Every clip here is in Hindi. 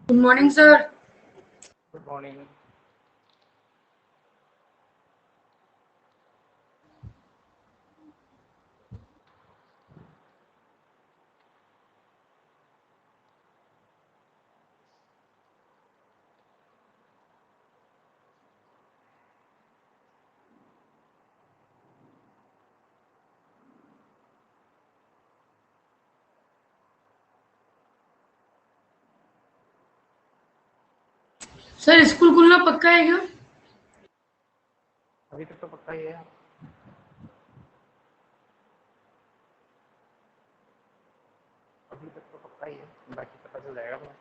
Good morning sir. Good morning. Sir school खुलना पक्का है क्या? अभी तक तो पक्का ही है। अभी तक तो पक्का ही है, बाकी पता चल जाएगा तुम्हें।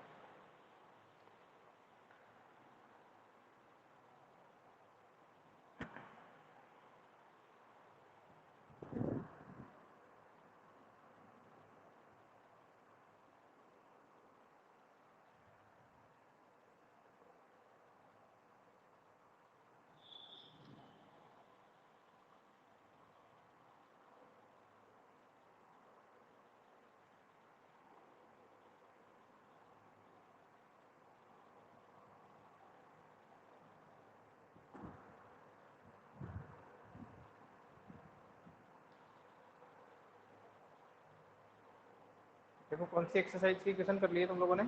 देखो कौन सी एक्सरसाइज की क्वेश्चन कर लिए तुम लोगों ने।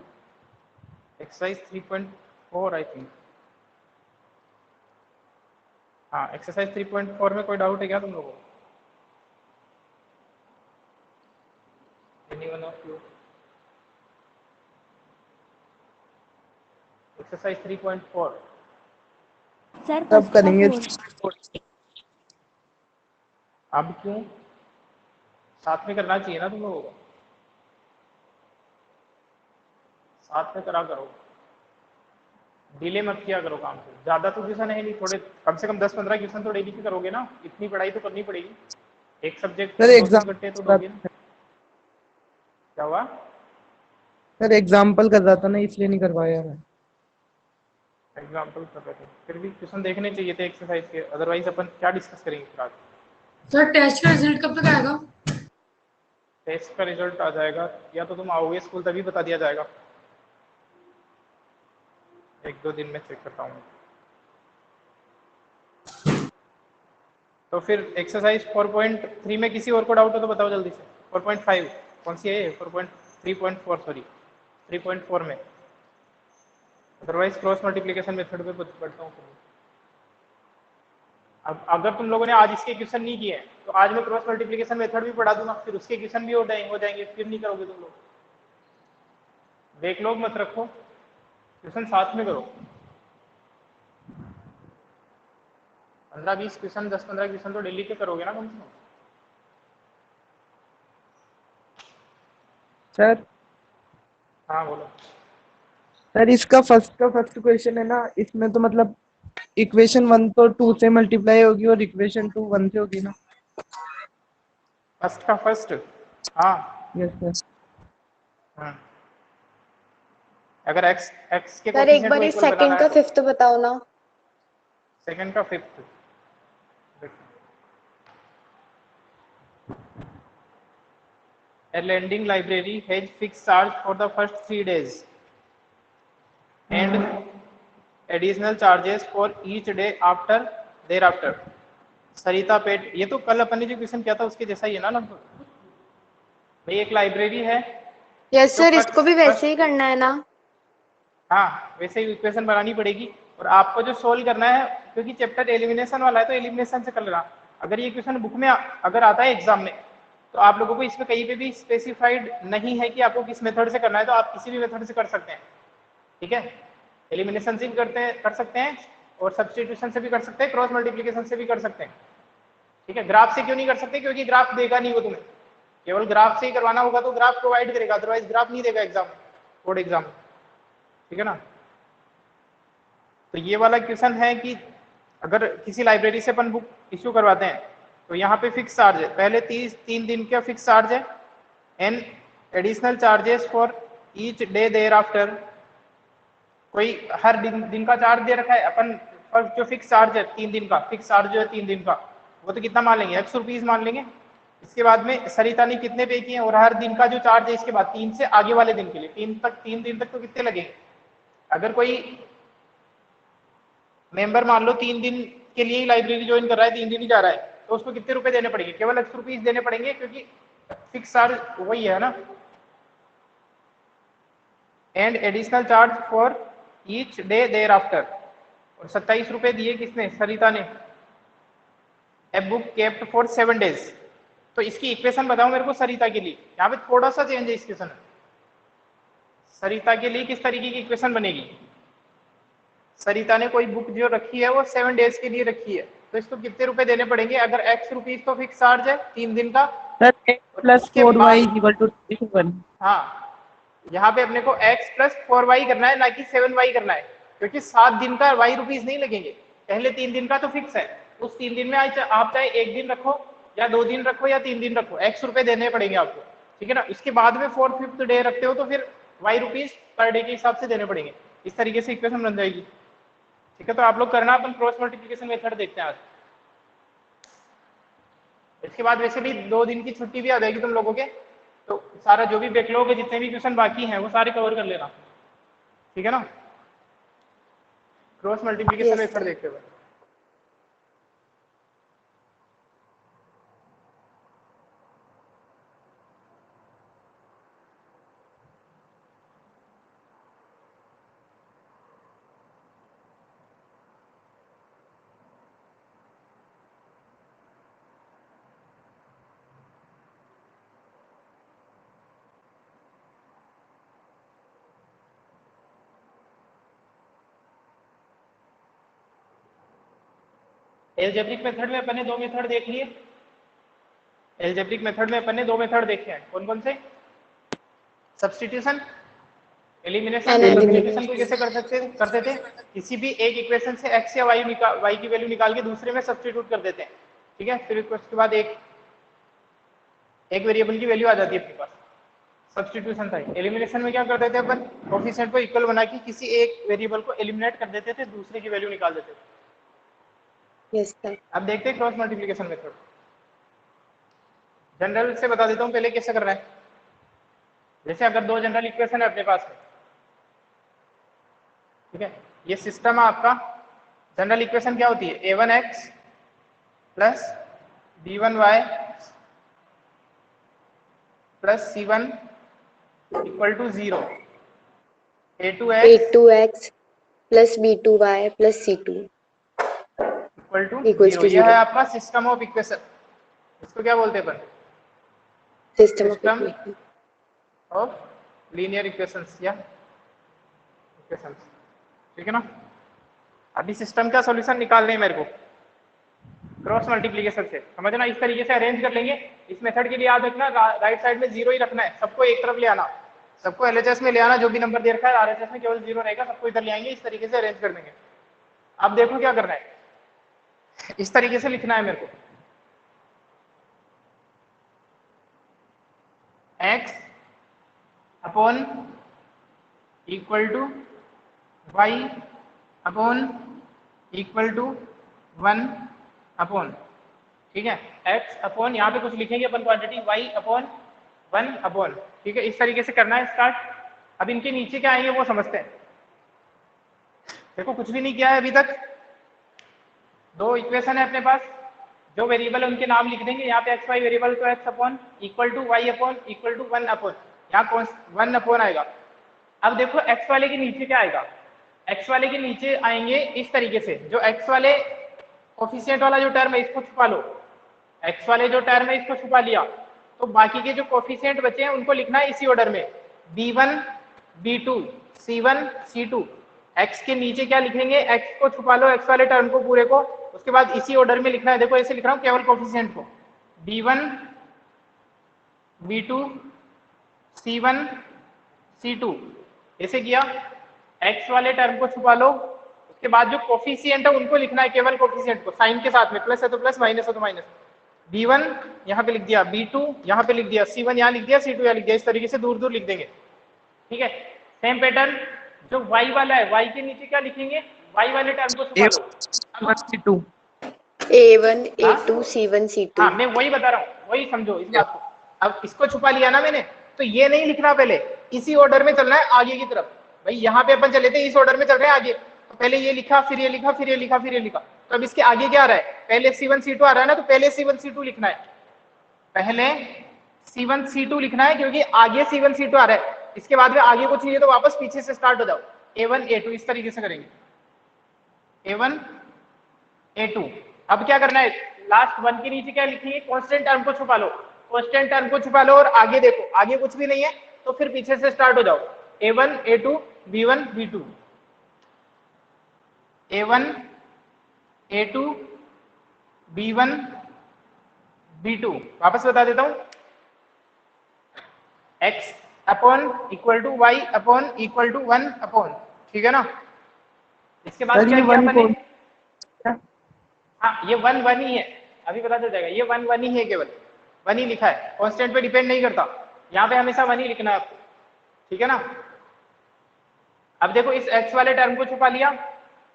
Exercise 3.4 I think. हाँ, एक्सरसाइज 3.4 में कोई डाउट है क्या तुम लोगों को? Anyone of you? Exercise 3.4 sir तब फर्स्ट का करेंगे। 4। अब क्यों? साथ में करना चाहिए ना तुम लोगों को, साथ में करा करो, डिले मत किया करो काम को। ज़्यादा तो क्वेश्चन है नहीं, थोड़े कम से कम 10-15 क्वेश्चन तो डेली की करोगे ना, इतनी पढ़ाई तो करनी पड़ेगी। एक सब्जेक्ट सर के 2-3 एग्जाम घंटे तो दोगे ना। क्या हुआ? सर एग्जाम्पल कर रहा था ना, इसलिए नहीं करवाया मैं। एग्जाम्पल कर रहे थे, फिर भी क्वेश्चन देखने चाहिए थे एक्सरसाइज के, अदरवाइज अपन क्या डिस्कस करेंगे फिर आज। सर टेस्ट का रिजल्ट कब तक आएगा? टेस्ट का रिजल्ट आ जाएगा या तो तुम आओगे स्कूल तभी बता दिया जाएगा। 1-2 दिन में चेक करता हूँ। तो फिर एक्सरसाइज 4.3 में किसी और को डाउट हो तो बताओ जल्दी से। 4.5 कौन सी है? 4.3.4 सॉरी 3.4 में। अदरवाइज क्रॉस मल्टीप्लिकेशन मेथड पे बढ़ता हूँ। अब अगर तुम लोगों ने आज इसके क्वेश्चन नहीं किए तो आज मैं क्रॉस मल्टीप्लिकेशन मेथड भी पढ़ा दूंगा, फिर उसके क्वेश्चन भी हो जाएंगे, फिर नहीं करोगे तुम लोग। बैकलॉग मत रखो, क्वेश्चन साथ में करो। 15-20 क्वेश्चन, 10-15 क्वेश्चन तो डेली के करोगे ना कम से कम। सर हाँ बोलो। सर इसका फर्स्ट क्वेश्चन है ना, इसमें तो मतलब इक्वेशन 1 तो 2 से मल्टीप्लाई होगी और इक्वेशन 2 1 से होगी ना। फर्स्ट का फर्स्ट। हाँ। Yes sir. हाँ। अगर एक्स एक्स के सर एक कोफिशिएंट को बार इक्वल बनाना सेकंड है का तो फिफ्थ बताओ ना। सेकंड का fifth. A lending library has fixed charge for the first 3 days and additional charges for each day after thereafter. सरिता पेट, ये तो कल अपन ने जो क्वेश्चन किया था उसके जैसा ही है ना लगभग। भाई एक लाइब्रेरी है यस जो सर, इसको भी फर्स्ट वैसे ही फर्स्ट करना है ना। हाँ वैसे ही इक्वेशन बनानी पड़ेगी और आपको जो सोल्व करना है, क्योंकि चैप्टर एलिमिनेशन वाला है तो एलिमिनेशन से कर लेना। अगर ये क्वेश्चन बुक में अगर आता है एग्जाम में तो आप लोगों को इसमें कहीं पे भी स्पेसिफाइड नहीं है कि आपको किस मेथड से करना है, तो आप किसी भी मेथड से कर सकते हैं। ठीक है, एलिमिनेशन से भी कर सकते हैं और सब्सटीट्यूशन से भी कर सकते हैं, क्रॉस मल्टीप्लीकेशन से भी कर सकते हैं। ठीक है, ग्राफ से क्यों नहीं कर सकते? क्योंकि ग्राफ देगा नहीं वो तुम्हें, केवल ग्राफ से ही करवाना होगा तो ग्राफ प्रोवाइड करेगा, अदरवाइज ग्राफ नहीं देगा एग्जाम, बोर्ड एग्जाम। ठीक है ना। तो ये वाला क्वेश्चन है कि अगर किसी लाइब्रेरी से अपन बुक इश्यू करवाते हैं तो यहाँ पे फिक्स चार्ज है, पहले 3 दिन का फिक्स चार्ज है and additional charges for each day thereafter. कोई हर दिन का चार्ज दे रखा है अपन, पर जो फिक्स चार्ज है 3 दिन का, फिक्स चार्ज जो है 3 दिन का, वो तो कितना मान लेंगे? 100 रुपीज मान लेंगे। इसके बाद में सरिता ने कितने पे किए और हर दिन का जो चार्ज है इसके बाद 3 से आगे वाले दिन के लिए, 3 दिन तक तो कितने लगेंगे? अगर कोई मेंबर मान लो 3 दिन के लिए ही लाइब्रेरी ज्वाइन कर रहा है, 3 दिन ही जा रहा है, तो उसको कितने रुपए देने पड़ेंगे? केवल ₹X देने पड़ेंगे, क्योंकि फिक्स चार्ज वही है ना। And additional charge for each day thereafter. और 27 रुपए दिए किसने? सरिता ने। A book kept for 7 days। तो इसकी इक्वेशन बताओ मेरे को सरिता के लिए। यहाँ पे थोड़ा सा चेंज है इस इक्वेशन। सरिता के लिए किस तरीके की इक्वेशन बनेगी? सरिता ने कोई बुक जो रखी है वो 7 days के लिए रखी है, तो इसको कितने रुपए देने पड़ेंगे? अगर ₹X तो फिक्स चार्ज है 3 दिन का। Sir x plus 4y equal to 1। हाँ, यहाँ पे अपने को x प्लस 4y करना है, ना कि 7y करना है, क्योंकि 7 दिन का y रुपीज नहीं लगेंगे। पहले 3 दिन का तो फिक्स है, उस 3 दिन में आप चाहे 1 दिन रखो या 2 दिन रखो या 3 दिन रखो, x रुपए देने पड़ेंगे आपको, ठीक है ना। इसके बाद में 4th डे रखते हो तो फिर y रुपीज पर डे के हिसाब से देने पड़ेंगे। इस तरीके से इक्वेशन बन जाएगी, ठीक है। तो आप लोग करना, अपन क्रॉस मल्टीप्लिकेशन मेथड देखते हैं आज। इसके बाद वैसे भी 2 दिन की छुट्टी भी आ जाएगी तुम लोगों के, तो सारा जो भी बैकलॉग है, जितने भी क्वेश्चन बाकी हैं वो सारे कवर कर लेना, ठीक है ना। क्रॉस मल्टीप्लिकेशन मेथड देखते हुए एल्जेब्रिक मेथड में अपन ने 2 मेथड देख लिए। एल्जेब्रिक मेथड में अपन ने 2 मेथड देखे हैं, कौन कौन से? Substitution, elimination. सब्स्टिट्यूशन को कैसे करते थे? किसी भी एक इक्वेशन से x या y की वैल्यू निकाल के दूसरे में सब्स्टिट्यूट कर देते हैं, ठीक है। फिर उसके बाद एक वेरिएबल की वैल्यू आ जाती है अपने पास, सब्स्टिट्यूशन था। एलिमिनेशन में क्या करते थे अपन? कोफिशिएंट को इक्वल बना के किसी एक वेरिएबल को एलिमिनेट कर देते थे, दूसरे की वैल्यू निकाल देते थे। Yes sir. अब देखते हैं क्रॉस मल्टीप्लिकेशन मेथड। जनरल से बता देता हूँ पहले कैसे करना है। जैसे अगर 2 जनरल इक्वेशन है अपने पास में, ठीक है, ये सिस्टम है आपका। जनरल इक्वेशन क्या होती है? a1x plus b1y plus c1 equal to 0, a2x plus b2y plus c2 equal to 0। यह है आपका सिस्टम ऑफ इक्वेशन। इसको क्या बोलते हैं अपन? सिस्टम ऑफ लीनियर इक्वेशंस या इक्वेशंस, ठीक है ना। अभी सिस्टम का सॉल्यूशन निकालने है मेरे को क्रॉस मल्टीप्लिकेशन से, समझना। इस तरीके से अरेंज कर लेंगे। इस मेथड के लिए याद रखना, राइट साइड में 0 ही रखना है, सबको एक तरफ ले आना, सबको LHS में ले आना। जो भी नंबर दे रखा है RHS में केवल 0 रहेगा, सबको इधर ले आएंगे। इस तरीके से अरेंज कर देंगे। अब देखो क्या करना है, इस तरीके से लिखना है मेरे को। x upon equal to y upon equal to 1 upon, ठीक है। x अपॉन यहाँ पे कुछ लिखेंगे upon quantity, y upon 1 upon, ठीक है। इस तरीके से करना है स्टार्ट। अब इनके नीचे क्या आएंगे वो समझते हैं। देखो कुछ भी नहीं किया है अभी तक। 2 इक्वेशन है अपने पास, जो वेरिएबल है उनके नाम लिख देंगे। यहाँ पे x y वेरिएबल तो x upon equal to y upon equal to 1 upon, यहाँ 1 अपॉन आएगा। अब देखो x वाले के नीचे क्या आएगा? x वाले के नीचे आएंगे इस तरीके से, जो x वाले कोफिशिएंट वाला जो टर्म है इसको छुपा लो। x वाले जो टर्म है इसको छुपा लिया, तो बाकी के जो कोफिशिएंट बचे हैं उनको लिखना है इसी ऑर्डर में, b1 b2 c1 c2। x के नीचे क्या लिखेंगे? x को छुपा लो, x वाले टर्म को पूरे को, उसके बाद इसी ऑर्डर में लिखना है। देखो ऐसे लिख रहा हूँ केवल कोफिशिएंट को, b1 b2 c1 c2, ऐसे किया। x वाले टर्म को छुपा लो, उसके बाद जो कोफिशिएंट है उनको लिखना है, केवल कोफिशिएंट को, साइन के साथ में, प्लस है तो प्लस, माइनस है तो माइनस। b1 यहाँ पे लिख दिया, b2 यहाँ पे लिख दिया, c1 यहाँ लिख दिया, c2 यहाँ लिख दिया। इस तरीके से दूर दूर लिख देंगे, ठीक है। सेम पैटर्न जो y वाला है, y के नीचे क्या लिखेंगे? y वाले टर्म को छुपा लो, a1 a2 c1 c2। हाँ मैं वही बता रहा हूँ, वही समझो इस बात को। अब इसको छुपा लिया ना मैंने, तो ये नहीं लिखना, पहले इसी ऑर्डर में चलना है आगे की तरफ। भाई यहाँ पे अपन चले थे इस ऑर्डर में चल रहे हैं आगे, तो पहले ये लिखा फिर ये लिखा फिर ये लिखा फिर ये लिखा, तो अब इसके आगे क्या आ रहा है, पहले C1 C2 आ रहा है ना, तो पहले C1 C2 लिखना है, पहले C1 C2 लिखना है क्योंकि आगे C1 C2 आ रहा है, इसके बाद में आगे कुछ नहीं है तो वापस पीछे से स्टार्ट हो जाओ, A1 A2 इस तरीके से करेंगे, A1 A2। अब क्या करना है, लास्ट वन के नीचे क्या लिखिए, कांस्टेंट टर्म को छुपा लो, कांस्टेंट टर्म को छुपा लो और आगे देखो, आगे कुछ भी नहीं है तो फिर पीछे से स्टार्ट हो जाओ, A1 A2 B1 B2, A1 A2 B1 B2। वापस बता देता हूं, x upon equal to y upon equal to 1 upon, ठीक है ना। इसके बाद क्या किया मैंने, हाँ ये 1 1 ही है, अभी पता चल जाएगा, ये 1 1 ही है, केवल 1 ही लिखा है, कांस्टेंट पे डिपेंड नहीं करता, यहाँ पे हमेशा 1 ही लिखना है आपको, ठीक है ना। अब देखो इस x वाले टर्म को छुपा लिया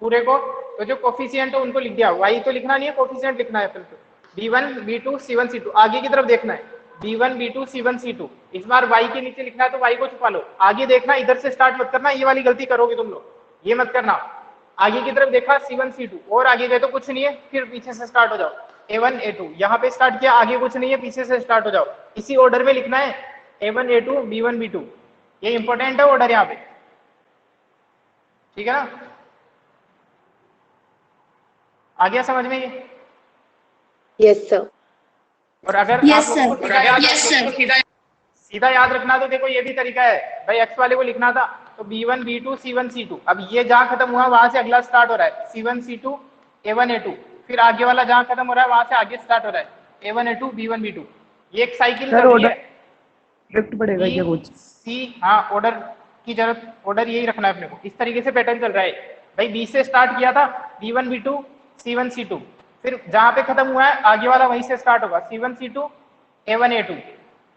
पूरे को, तो जो कोफिशिएंट है उनको लिख दिया, y तो लिखना नहीं है, कोफिशिएंट लिखना है फिर B1 B2 C1 C2, आगे की तरफ देखना है B1 B2 C1 C2, इस बार y के नीचे लिखना है तो y को छुपा लो, आगे देखना, इधर से स्टार्ट मत करना, ये वाली गलती करोगे तुम लोग, ये मत करना, आगे की तरफ देखा C1 C2 और आगे गए तो कुछ नहीं है, फिर पीछे से स्टार्ट हो जाओ, A1 A2, यहाँ पे स्टार्ट किया, आगे कुछ नहीं है, पीछे से स्टार्ट हो जाओ, इसी ऑर्डर में लिखना है A1 A2 B1 B2, ये इंपॉर्टेंट है ऑर्डर यहाँ पे, ठीक है ना। आ गया समझ में ये? Yes sir. और अगर Yes, आप लोगों को sir. सीधा याद रखना तो देखो ये भी तरीका है भाई, x वाले को लिखना था तो B1 B2 C1 C2, अब ये जहां खत्म हुआ वहां से अगला स्टार्ट हो रहा है, C1 C2 A1 A2, फिर आगे वाला जहां खत्म हो रहा है वहां से आगे स्टार्ट हो रहा है A1 A2 B1 B2, ये एक साइकिल सर चल रही ऑर्डर है। शिफ्ट पड़ेगा क्या कुछ? हाँ ऑर्डर की जरूरत, ऑर्डर यही रखना है अपने को, इस तरीके से पैटर्न चल रहा है भाई, B से स्टार्ट किया था B1 B2 C1 C2, फिर जहां पे खत्म हुआ है आगे वाला वहीं से स्टार्ट होगा, C1 C2 A1 A2,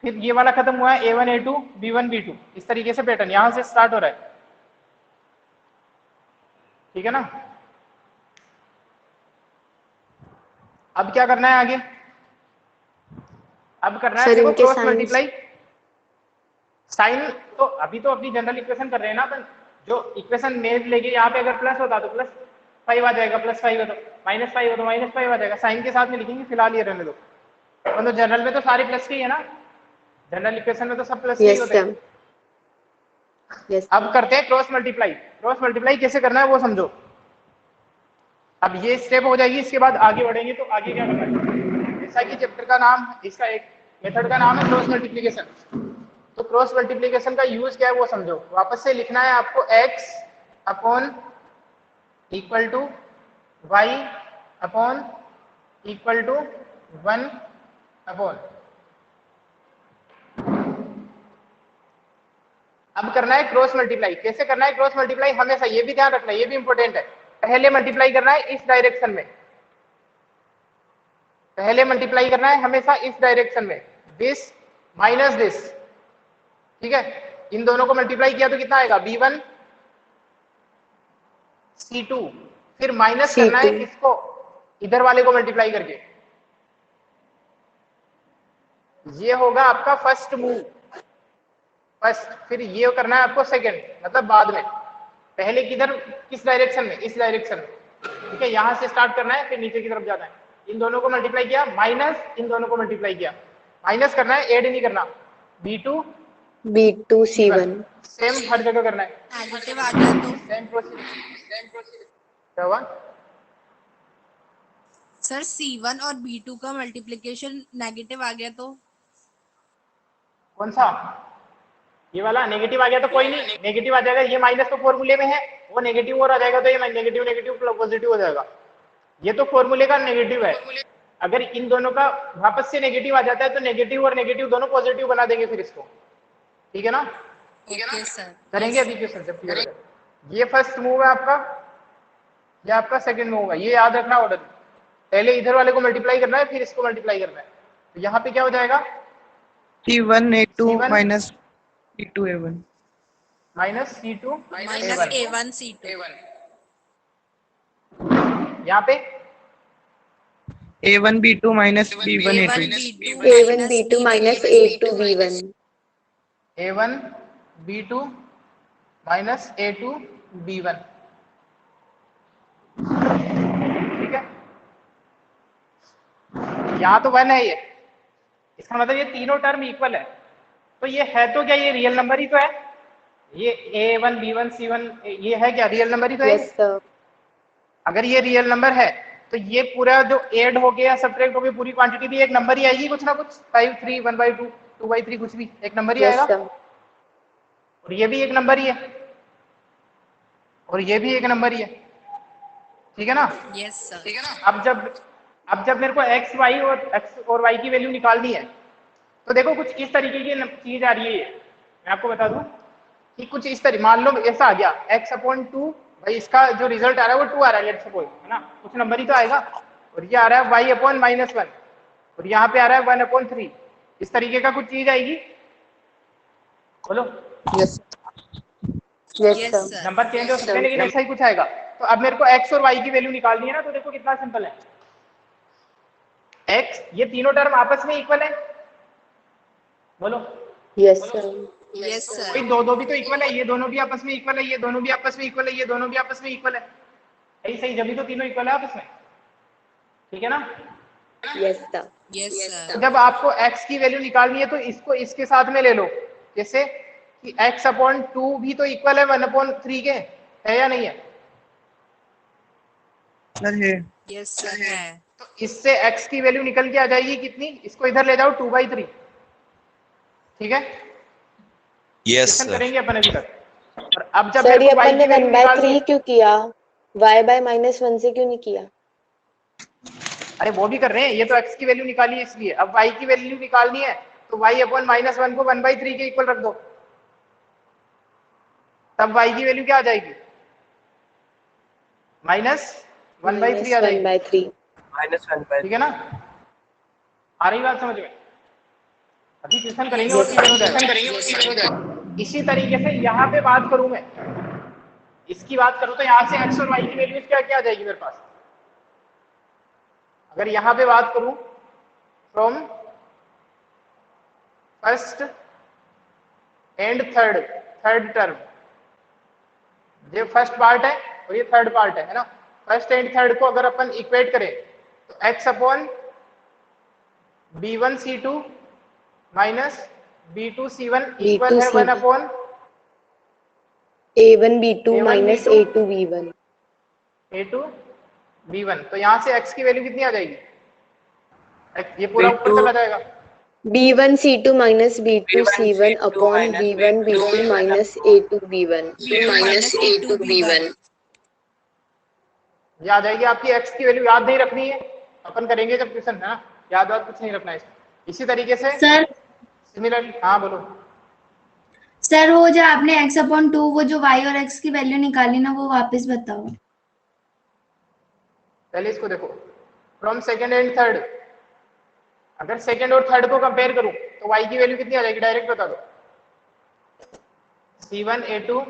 फिर ये वाला खत्म हुआ है A1 A2 B1 B2, इस तरीके से पैटर्न यहां से स्टार्ट हो रहा है, ठीक है ना। अब क्या करना है आगे, अब करना है देखो क्रॉस मल्टीप्लाई, साइन तो अभी तो अपनी जनरल इक्वेशन कर रहे हैं ना अपन, जो इक्वेशन में लेके यहाँ पे अगर प्लस होता तो +5 आ जाएगा, +5 हो तो -5 हो तो -5 आ जाएगा, साइन के साथ में लिखेंगे, फिलहाल ये रहने दो, तो जनरल में तो सारे प्लस के ही है ना, जनरल इक्वेशन में तो सब प्लस के ही होते हैं। अब करते हैं क्रॉस मल्टीप्लाई, क्रॉस मल्टीप्लाई कैसे करना है वो समझो, अब ये स्टेप हो जाएगी, इसके बाद आगे बढ़ेंगे तो आगे क्या करना है, जैसा कि चैप्टर का नाम, इसका एक मेथड का नाम है क्रॉस मल्टीप्लिकेशन, तो क्रॉस मल्टीप्लिकेशन का यूज क्या है वो समझो, वापस से लिखना है आपको x upon equal to y upon equal to 1 upon, अब करना है क्रॉस मल्टीप्लाई, कैसे करना है क्रॉस मल्टीप्लाई, हमेशा ये भी ध्यान रखना है, ये भी इंपॉर्टेंट है, पहले मल्टीप्लाई करना है इस डायरेक्शन में, पहले मल्टीप्लाई करना है हमेशा इस डायरेक्शन में, दिस माइनस दिस, ठीक है, इन दोनों को मल्टीप्लाई किया तो कितना आएगा B1 C2, फिर माइनस करना है इसको इधर वाले को मल्टीप्लाई करके, ये होगा आपका फर्स्ट मूव, फर्स्ट, फिर ये करना है आपको सेकंड, मतलब बाद में, पहले किधर, किस डायरेक्शन में, इस डायरेक्शन में, ठीक है, यहां से स्टार्ट करना है फिर नीचे की तरफ जाना है, इन दोनों को मल्टीप्लाई किया, माइनस इन दोनों को मल्टीप्लाई किया, माइनस करना है, ऐड नहीं करना, B2 C1, सेम हर जगह करना है, नेगेटिव आ गया तो सेम प्रोसीजर, क्या हुआ सर C1 और B2 का मल्टीप्लिकेशन नेगेटिव आ गया तो, कौन सा, ये वाला नेगेटिव आ गया तो कोई नहीं, नेगेटिव आ जाएगा, ये माइनस तो फॉर्मूले में है, वो नेगेटिव और आ जाएगा तो ये नेगेटिव नेगेटिव पॉजिटिव हो जाएगा, ये तो फॉर्मूले का नेगेटिव है, अगर इन दोनों का वापस से नेगेटिव आ जाता है तो नेगेटिव और नेगेटिव दोनों पॉजिटिव बना देंगे फिर इसको, ठीक है ना, ओके सर, करेंगे अभी क्वेश्चन जब क्लियर हो जाए। ये फर्स्ट मूव है आपका, ये आपका सेकंड मूव है, ये याद रखना ऑर्डर, पहले इधर वाले को मल्टीप्लाई करना है फिर इसको मल्टीप्लाई करना है, तो यहाँ पे क्या हो जाएगा C1 A2 minus C2 A1 minus C2 minus A1 C2, यहाँ पे A1 B2 minus B1 A2 A1 B2 minus A2 B1 A1 B2 minus A2 B1, ठीक है। यहाँ तो 1 है ये, इसका मतलब ये तीनों टर्म इक्वल है। तो ये है तो क्या, ये रियल नंबर ही तो है, ये A1 B1 C1 ये है क्या, रियल नंबर ही तो है। Yes, sir. अगर ये रियल नंबर है तो ये पूरा जो ऐड हो गया सब्ट्रैक्ट हो गया पूरी क्वांटिटी भी एक नंबर ही आएगी, कुछ ना कुछ 5 3 1/2 2/3 कुछ भी एक नंबर ही Yes, आएगा। sir. और ये भी एक नंबर ही है, और ये भी एक नंबर ही है, ठीक है ना। Yes sir. ठीक है ना। अब जब मेरे को x और y की वैल्यू निकालनी है तो देखो कुछ इस तरीके की चीज आ रही है। ये मैं आपको बता दूं कि कुछ इस तरीके, मान लो ऐसा आ गया x/2, भाई इसका जो रिजल्ट आ रहा है वो 2 आ रहा है, लेट्स सपोज, है ना, कुछ नंबर ही तो आएगा। और ये आ रहा है y/-1 और यहाँ पे आ रहा है 1/3, इस तरीके का कुछ चीज आएगी, बोलो। Yes Yes, yes sir. Sir. Number change हो सकते हैं लेकिन ऐसा ही कुछ आएगा। तो अब मेरे को x और y की वैल्यू निकालनी है ना, तो देखो कितना सिंपल है। x, ये तीनों टर्म आपस में इक्वल है, बोलो। Yes, sir. यस कोई सर। दो भी तो इक्वल है, ये दोनों भी आपस में इक्वल है, ये दोनों भी आपस में इक्वल है, ये दोनों भी आपस में इक्वल है, सही सही, जब भी तो तीनों इक्वल है आपस में, ठीक है ना। Yes, sir. यस तो सर। जब आपको x की वैल्यू निकालनी है तो इसको इसके साथ में ले लो, जैसे कि x/2 भी तो इक्वल है 1/3 के, है या नहीं है। सर है। यस सर है। तो इससे x की वैल्यू निकल के आ जाएगी कितनी, इसको इधर ले जाओ 2/3, ठीक है। Yes question sir. करेंगे अपन अभी तक। और अब जब सर मेरे ये को y अपन की ने वैल्यू 1/3 निकालनी, क्यों किया, y/-1 से क्यों नहीं किया? अरे वो भी कर रहे हैं, ये तो x की वैल्यू निकाली है इसलिए। अब y की वैल्यू निकालनी है तो y/-1 को 1/3 के इक्वल रख दो, तब y की वैल्यू क्या आ जाएगी, -1/3 आ जाएगी, -1/3. ठीक है ना। आ रही बात समझ में। अभी क्वेश्चन करेंगे और Yes, क्लियर हो sir. जाएगा। इसी तरीके से यहाँ पे बात करूं मैं, इसकी बात करूं तो यहाँ से x और y की वैल्यू क्या क्या आ जाएगी मेरे पास। अगर यहाँ पे बात करूं from first and third term, ये फर्स्ट पार्ट है और ये थर्ड पार्ट है ना। फर्स्ट एंड थर्ड को अगर अपन इक्वेट करें तो x/b1c2 माइनस b2c1 इक्वल है B2C1. A1B2 minus A1B2 A2B1. A2B1। तो यहाँ से x की वैल्यू कितनी आ जाएगी, ये पूरा ऊपर चला जाएगा, B1C2 minus B2C1 upon B1B2 minus A2B1. ये आ जाएगी आपकी x की वैल्यू। याद नहीं रखनी है, अपन करेंगे जब क्वेश्चन, है ना, याद कुछ नहीं रखना है इसमें। इसी तरीके से सर सिमिलरली, हाँ बोलो। सर वो जो आपने x/2 वो जो y और x की वैल्यू निकाली ना वो वापस बताओ। पहले इसको देखो, फ्रॉम सेकंड एंड थर्ड, अगर सेकंड और थर्ड को कंपेयर करूं तो y की वैल्यू कितनी आ जाएगी, डायरेक्ट बता दो। C1 A2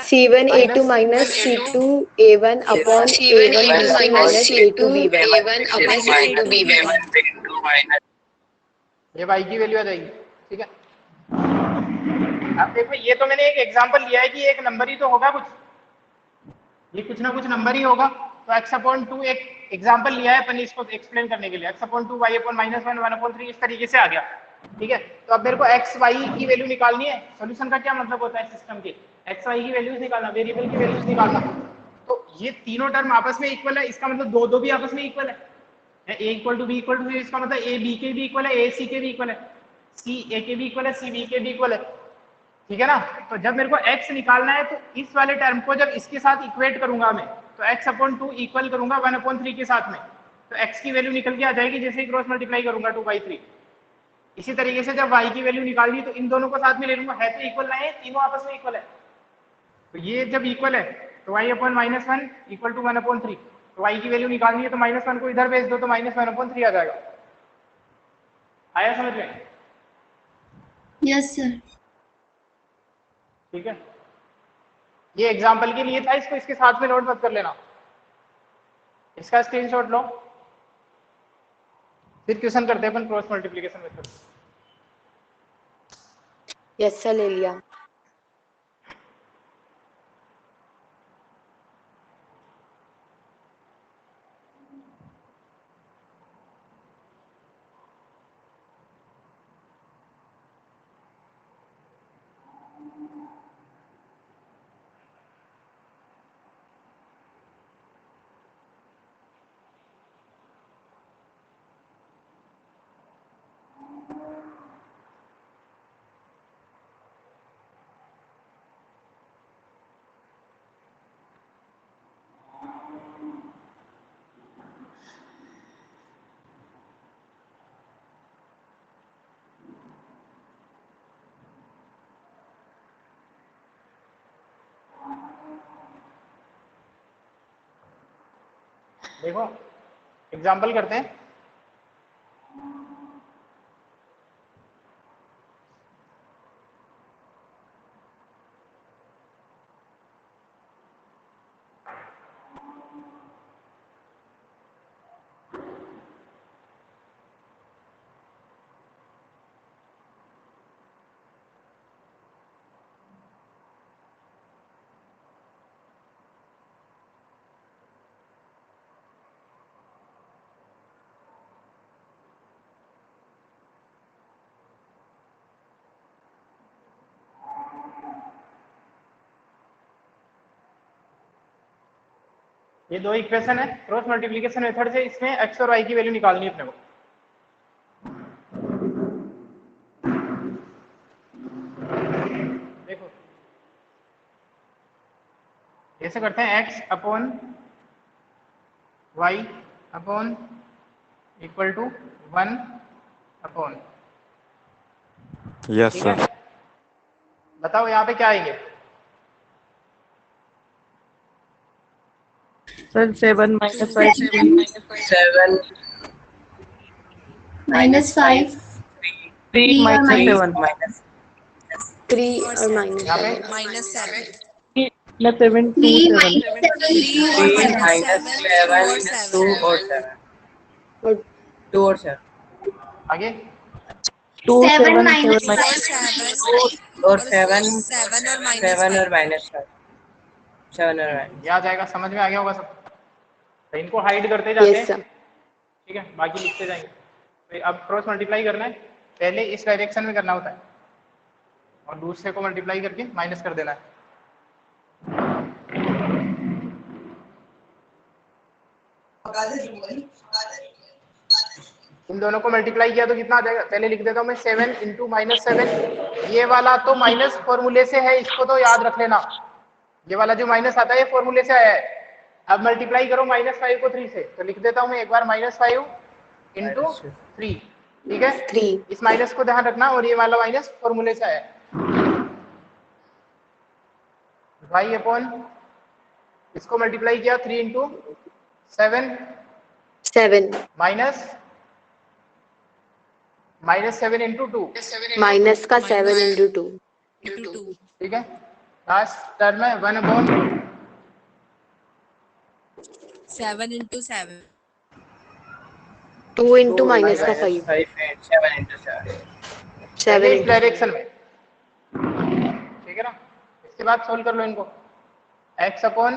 C1 A2 minus C2 A1 upon A1B2 minus A2B1. ये y की वैल्यू आ जाएगी, ठीक है। अब देखो ये तो मैंने एक एग्जांपल लिया है कि एक नंबर ही तो होगा कुछ, ये कुछ ना कुछ नंबर ही होगा। तो x/2 एक एग्जांपल लिया है अपन इसको एक्सप्लेन करने के लिए। x/2 y/-1 1/3 इस तरीके से आ गया, ठीक है। तो अब मेरे को x y की वैल्यू निकालनी है। सॉल्यूशन का क्या मतलब होता है सिस्टम के, x y की वैल्यूज निकालना, वेरिएबल की वैल्यूज निकालना। तो ये तीनों टर्म आपस में इक्वल है, इसका मतलब दो भी आपस में इक्वल है। a = b = c, इसका मतलब a b के भी इक्वल है, a c के भी इक्वल है, c a के भी इक्वल है, c b के भी इक्वल है, ठीक है ना। तो जब मेरे को x निकालना है तो इस वाले टर्म को जब इसके साथ इक्वेट करूंगा मैं, तो x/2 इक्वल करूंगा 1/3 के साथ में, तो x की वैल्यू निकल के आ जाएगी जैसे ही क्रॉस मल्टीप्लाई करूंगा 2/3। इसी तरीके से जब y की वैल्यू निकालनी तो इन दोनों को साथ में ले लूंगा, है तो इक्वल ना है, तीनों आपस में इक्वल है। तो ये जब इक्वल है तो y/-1 = 1/3। तो y की वैल्यू निकालनी है तो -1 को इधर भेज दो तो -1/3 आ जाएगा। आया समझ में? Yes sir. ठीक है, ये एग्जांपल के लिए था, इसको इसके साथ में नोट मत कर लेना, इसका स्क्रीनशॉट लो, फिर क्वेश्चन करते हैं अपन cross multiplication method. Yes, sir, ले लिया. देखो एग्जाम्पल करते हैं। ये दो इक्वेशन है क्रॉस मल्टीप्लिकेशन मेथड से, इसमें एक्स और वाई की वैल्यू निकालनी है अपने को। देखो ऐसे करते हैं, x upon y upon equal to 1 upon, Yes, ठीक sir. है। बताओ यहाँ पे क्या आएंगे? सर 7 minus 5 7 -5 3 3 और minus -7 7 minus 3 और और 7 यहाँ पे -7 -7 plus 7 2 3 7 3 और 3 -7 minus 2 और 7 7 2 और 7 और 2 और 7 आगे 2 7 7 minus 7 और 7 और 7 7 और 7 और -5 -5 7 और ये आ जाएगा, समझ में आ गया होगा सब। तो इनको हाइड करते जाते यस हैं, सर ठीक है, बाकी लिखते जाएंगे। तो अब क्रॉस मल्टीप्लाई करना है, पहले इस डायरेक्शन में करना होता है और दूसरे को मल्टीप्लाई करके माइनस कर देना है। इन दोनों को मल्टीप्लाई किया तो कितना आ जाएगा? पहले लिख देता हूँ मैं 7 इंटू -7। ये वाला तो माइनस फॉर्मूले से है, इसको तो याद रख लेना। ये वाला जो माइनस आता है ये फॉर्मूले से आया है। अब मल्टीप्लाई करो -5 को 3 से, तो लिख देता हूँ मैं एक बार -5 इंटू 3, ठीक है। 3 इस माइनस को ध्यान रखना, और ये वाला माइनस फॉर्मूले से आया है। y अपॉन, इसको मल्टीप्लाई किया 3 इंटू 7 7 -7 इंटू 2, माइनस का 7 इंटू 2 2 ठीक है। लास्ट टर्म है 1 अपॉन 7 into 7 2 इंटू माइनस का 5 7 into 7 पहले 7 इस इंटू डायरेक्शन में, ठीक है ना। इसके बाद सोल्व कर लो इनको। x अपॉन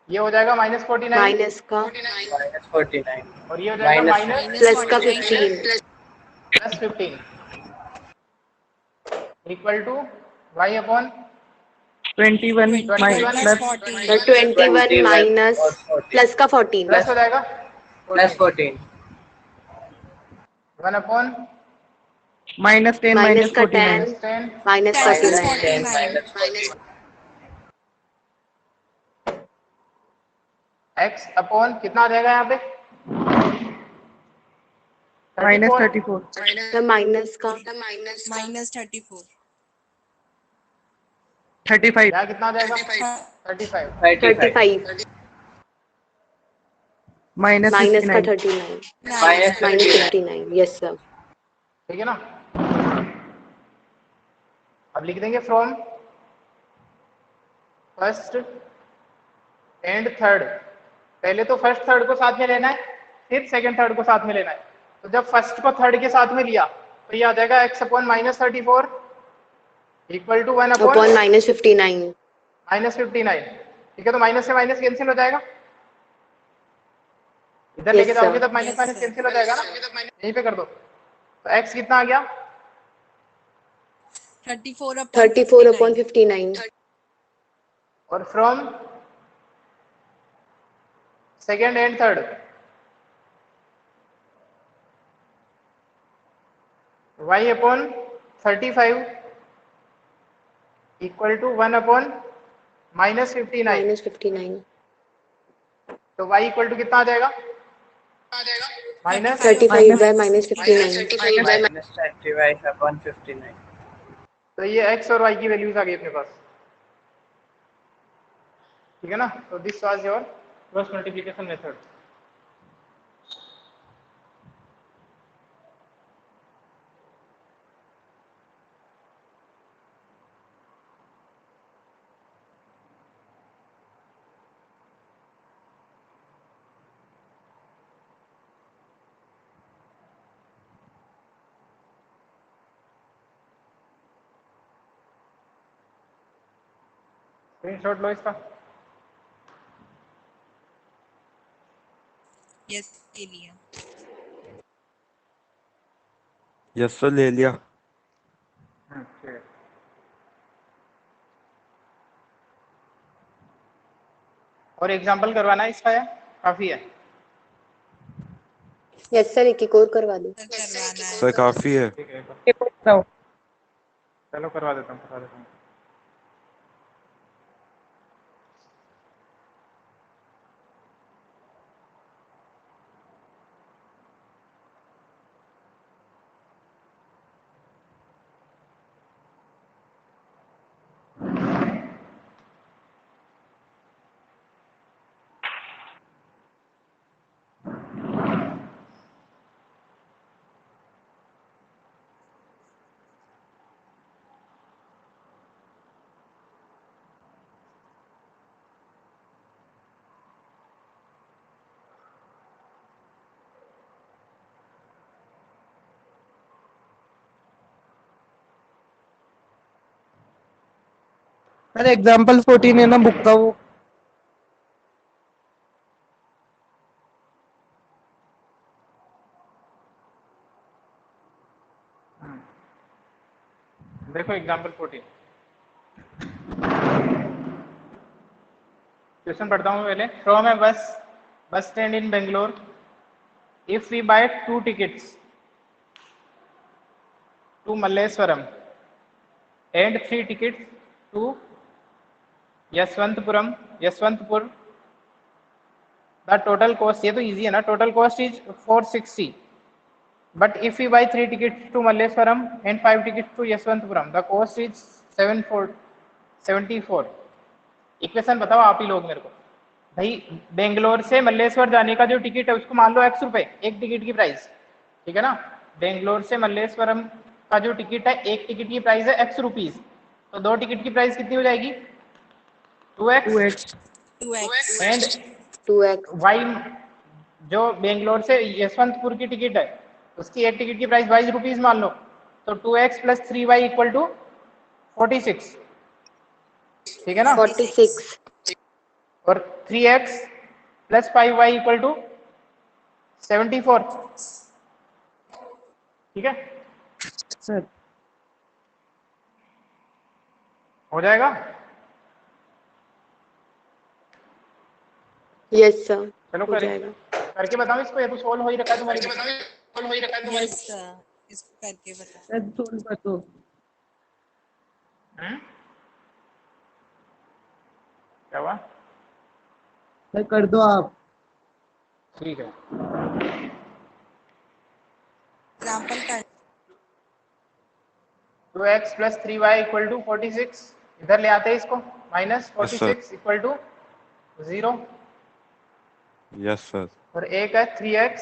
ये हो जाएगा -49, माइनस का -49 और ये हो जाएगा माइनस प्लस का 49 15 15 equal to y upon 21 minus plus 14 21 minus plus का 14 प्लस हो जाएगा +14 1 अपॉन -10 माइनस का 49 10 10 माइनस 10 49 49 x अपॉन कितना आ जाएगा यहाँ पे? -34 तो माइनस का minus 34 35 यहाँ कितना आ जाएगा? 35 35 माइनस का -69 39 -39 -59 यस सर ठीक है ना। अब लिख देंगे फ्रॉम फर्स्ट एंड थर्ड। पहले तो फर्स्ट थर्ड को साथ में लेना है, फिर सेकंड थर्ड को साथ में लेना है। तो जब फर्स्ट को थर्ड के साथ में लिया तो ये आ जाएगा x upon -34 equal to 1 upon upon -59 -59, ठीक है। तो माइनस से माइनस कैंसिल हो जाएगा, इधर लेके Yes, जाओगे sir. तब minus Yes, minus sir. Cancel हो जाएगा ना, यहीं पे कर दो। तो x कितना आ गया? 34 34 अपॉन 59 और from second and third y upon 35 equal to 1 upon -59। -59 तो y इक्वल टू कितना आ जाएगा? माइनस 35 बाय -59 -35 upon 59 तो ये x और y की वैल्यूज आ गई अपने पास, ठीक है ना। तो this was your cross multiplication method. Screenshot लो इसका। यस के लिए यस सर ले लिया। ठीक है। और एग्जांपल करवाना है इसका या काफी है? यस सर, एक और करवा दो। सर करवाना है। सर काफी है। ठीक है, एक और बताओ। चलो करवा देता हूँ। सर एग्जाम्पल 14 है ना बुक का वो। देखो एग्जांपल 14 क्वेश्चन पढ़ता हूँ पहले। From a bus stand in Bangalore, if we buy 2 tickets to Malleswaram and 3 tickets to Yaswantpur, the total cost, ये तो easy है ना, total cost is 460. But if we buy 3 tickets to Malleswaram and 5 tickets to Yaswantpuram, the cost is 74. Equation बताओ आप ही लोग मेरे को। भाई बेंगलोर से मल्लेश्वर जाने का जो टिकट है उसको मान लो x रुपए, एक टिकट की प्राइस, ठीक है ना। बेंगलोर से मल्लेश्वरम का जो टिकट है, एक टिकट की प्राइस है x रुपीज, तो 2 टिकट की प्राइस कितनी हो जाएगी? 2x 2x 2x and 2x y जो बेंगलोर से यशवंतपुर की टिकट है उसकी एक टिकट की प्राइस 22 रुपीज मान लो, तो 2x + 3y = 46, ठीक है ना। 46 और 3x + 5y = 74, ठीक है, सर। हो जाएगा। यस सर, चलो हो करें, जाएगा। करके बताओ इसको, ये तो सोल्व हो ही रखा है तुम्हारी। यस सर, इसको करके बता। सर सोल्व कर दो। क्या हुआ? सर कर दो आप। ठीक है, एग्जांपल कर 2x + 3y = 46, इधर ले आते हैं इसको, -46 = 0, यस सर। और एक है 3x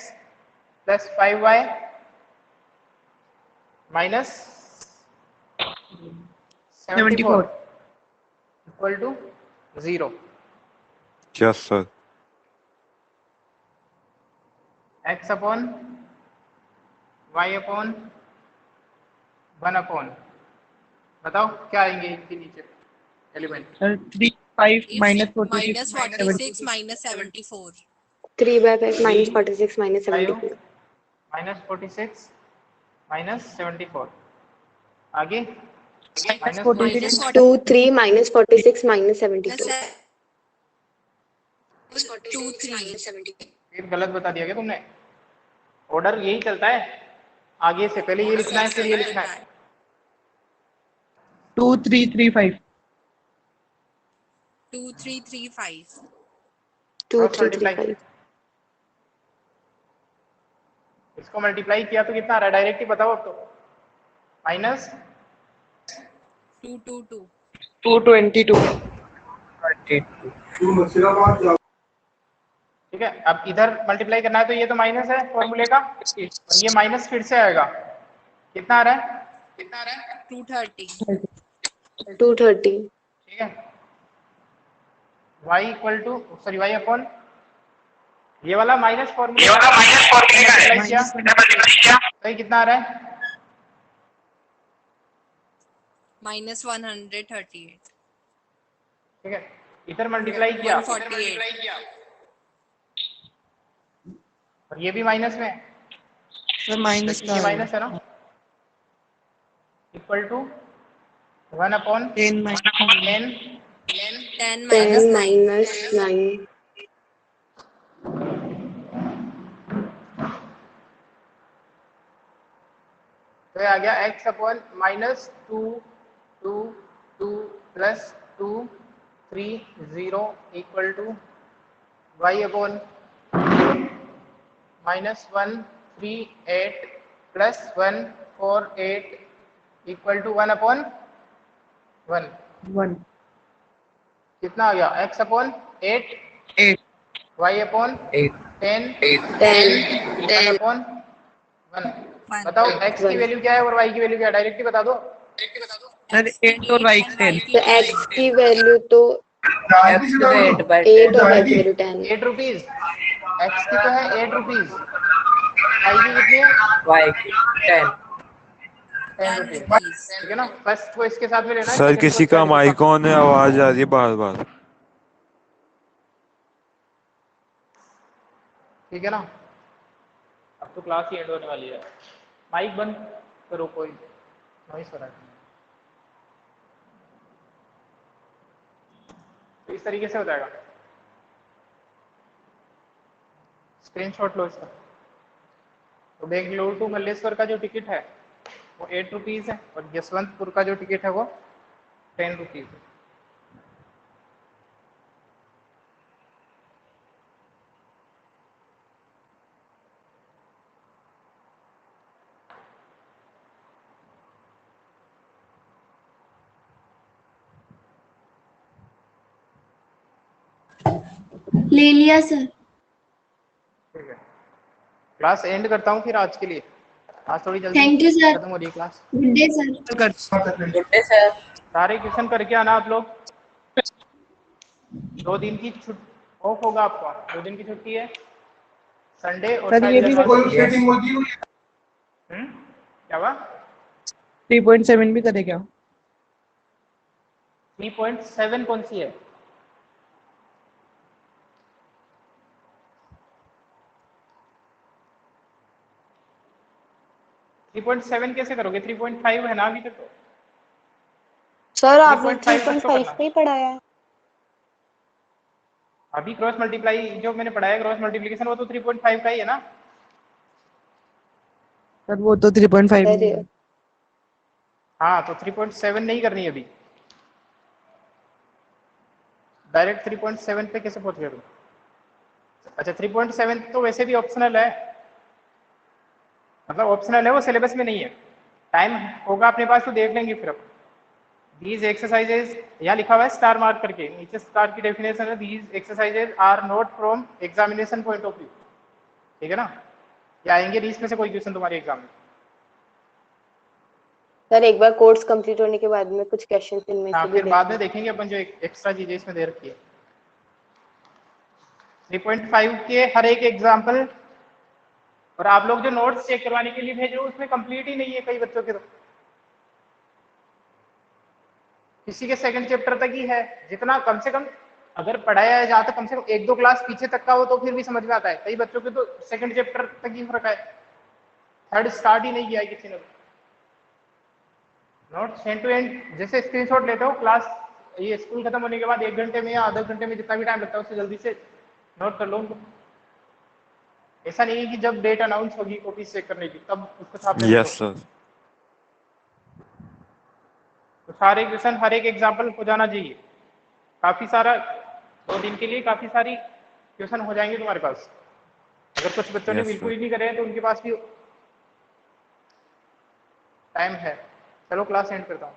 + 5y - 74 = 0। Yes sir. x upon y upon 1 upon, बताओ क्या आएंगे इनके नीचे एलिमेंट? सर 3 5 -46 -46 -74 3/5 -46 -74 -46 -74, आगे -46 2 3 -46 -72 2 3 फिर गलत बता दिया क्या तुमने? ऑर्डर यही चलता है, आगे से पहले ये लिखना है फिर ये लिखना है। 2 3 3 5 2 3 3 5 2 क्रॉस 3 3 मल्टीप्लाई, 5 इसको मल्टीप्लाई किया तो कितना आ रहा है? डायरेक्ट ही बताओ अब तो। माइनस 2 2 2 222 22 ठीक है, अब इधर मल्टीप्लाई करना है तो ये तो माइनस है फॉर्मूले का, और ये माइनस फिर से आएगा, कितना आ रहा है? 230 230 ठीक है, y equal to sorry y upon ये वाला माइनस फॉर्मूले का मल्टीप्लाई किया तो ये कितना आ रहा है? -138 ठीक है, इधर मल्टीप्लाई किया 148 और ये भी माइनस में है, सर माइनस ये माइनस है ना, इक्वल टू 1 अपॉन 10 माइनस 10 10 -9 -9 तो ये आ गया x upon -2 plus 2 3 0 equal to y upon -138 plus 148 equal to 1 upon 1, 1 कितना आ गया? x upon 8 8 y upon 10 10 upon 1। बताओ x की वैल्यू क्या है और y की वैल्यू क्या है, डायरेक्टली बता दो। सर 8 और y 10 तो x की वैल्यू तो 8 और y की वैल्यू 10 8 रुपीज, x की तो है 8 रुपीज, y की कितनी है? Y 10 10 rupees. ठीक है ना, फर्स्ट को इसके साथ में लेना है, सर second किसी को का third के माइक साथ में। ऑन है, आवाज आ रही है बार बार। ठीक है ना, अब तो क्लास ही एंड होने वाली है, माइक बंद करो, कोई नॉइस हो रहा है। तो इस तरीके से हो जाएगा, स्क्रीनशॉट लो इसका। तो बेंगलुरु टू मल्लेश्वर का जो टिकट है वो 8 रुपीज है, और यशवंतपुर का जो टिकट है वो 10 रुपीज है। ले लिया सर। ठीक है, क्लास एंड करता हूँ फिर आज के लिए, आज थोड़ी जल्दी थैंक यू सर, खत्म हो रही है class. Good day sir. Good day sir. सारे क्वेश्चन करके आना आप लोग। 2 दिन की छुट्टी ऑफ होगा आपका, 2 दिन की छुट्टी है, संडे और सर ये भी क्या हुआ? 3.7 भी करे क्या? 3.7 कौन सी है? थ्री 3.7 कैसे करोगे? 3.5 है ना अभी तक तो। सर आपने 3.5 तक तो 3.5 करना। नहीं पढ़ाया है। अभी क्रॉस मल्टीप्लाई जो मैंने पढ़ाया, क्रॉस मल्टीप्लिकेशन, वो तो 3.5 का ही है ना। सर वो तो 3.5 अरे हाँ, तो 3.7 नहीं करनी है अभी, डायरेक्ट 3.7 पे कैसे पहुंच गए तुम? अच्छा, 3.7 तो वैसे भी ऑप्शनल है, मतलब ऑप्शनल है, वो सिलेबस में नहीं है। टाइम होगा अपने पास तो देख लेंगे फिर अपन। दीज एक्सरसाइजेज, यहाँ लिखा हुआ है स्टार मार्क करके, नीचे स्टार की डेफिनेशन है, these exercises are not from examination point of view. ठीक है ना, या आएंगे बीच में से कोई क्वेश्चन तुम्हारे एग्जाम में। सर एक बार कोर्स कंप्लीट होने के बाद में कुछ क्वेश्चन इनमें हाँ, से भी फिर बाद में देखेंगे अपन जो एक्स्ट्रा चीजें इसमें दे रखी है। 3.5 के हर एक एग्जाम्पल, और आप लोग जो नोट्स चेक करवाने के लिए भेज रहे हो उसमें कंप्लीट ही नहीं है कई बच्चों के, तो किसी के सेकंड चैप्टर तक ही है। जितना कम से कम अगर पढ़ाया है, जहाँ तक कम से कम 1-2 क्लास पीछे तक का हो तो फिर भी समझ में आता है। कई बच्चों के तो सेकंड चैप्टर तक ही फर्क है, थर्ड स्टार्ट ही नहीं किया है किसी ने। नोट्स एंड टू एंड जैसे स्क्रीनशॉट लेते हो, क्लास ये स्कूल खत्म होने के बाद 1 घंटे में या आधा घंटे में जितना भी टाइम लगता है उससे जल्दी से नोट कर लो उनको। ऐसा नहीं है कि जब डेट अनाउंस होगी कॉपी चेक करने की तब उसको छाप देंगे। Yes sir. तो सारे क्वेश्चन हर एक एग्जाम्पल हो जाना चाहिए, काफी सारा 2 दिन के लिए काफी सारी क्वेश्चन हो जाएंगे तुम्हारे पास। अगर कुछ बच्चों ने Yes, बिल्कुल sir. ही नहीं करे तो उनके पास भी टाइम है। चलो क्लास एंड करता हूँ।